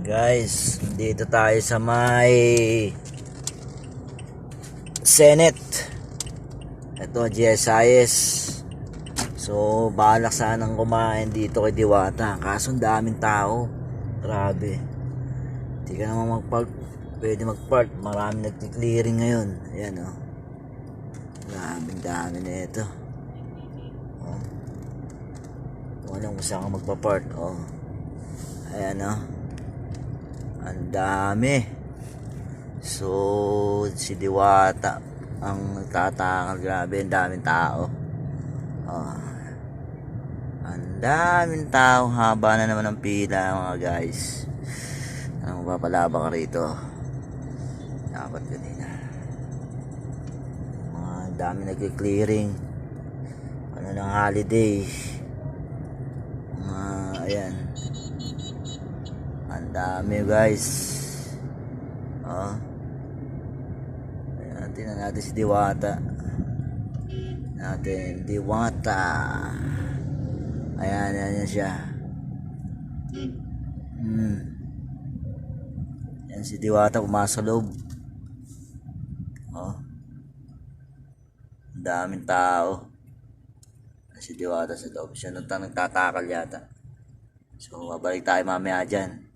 Guys, dito tayo sa may Senate. Ito, GSIS. So, balak sanang kumain dito kay Diwata. Kaso ang daming tao. Grabe. Hindi ka naman pwede mag-park. Marami nagki-clearing ngayon. Ayan, oh. Dami na ito. Oh. Walang kung saan ka magpa-park. Oh. Ayan, oh. Ang dami. So, si Diwata ang nagtatakal. Grabe, ang daming tao. Oh. Ang daming tao. Haba na naman ang pila, mga guys. Anong papalaba ka rito? Dapat kanina. Ang dami nagki-clearing. Ano ng holiday. Ayan. Ang dami, guys. Oh. Ayan, tingnan natin si Diwata. Diwata. Ayan, yan siya. Yan si Diwata pumasok sa loob. Oh. Ang daming tao. Si Diwata sa loob. Siya nagtatakal yata. So, babalik tayo mamaya dyan.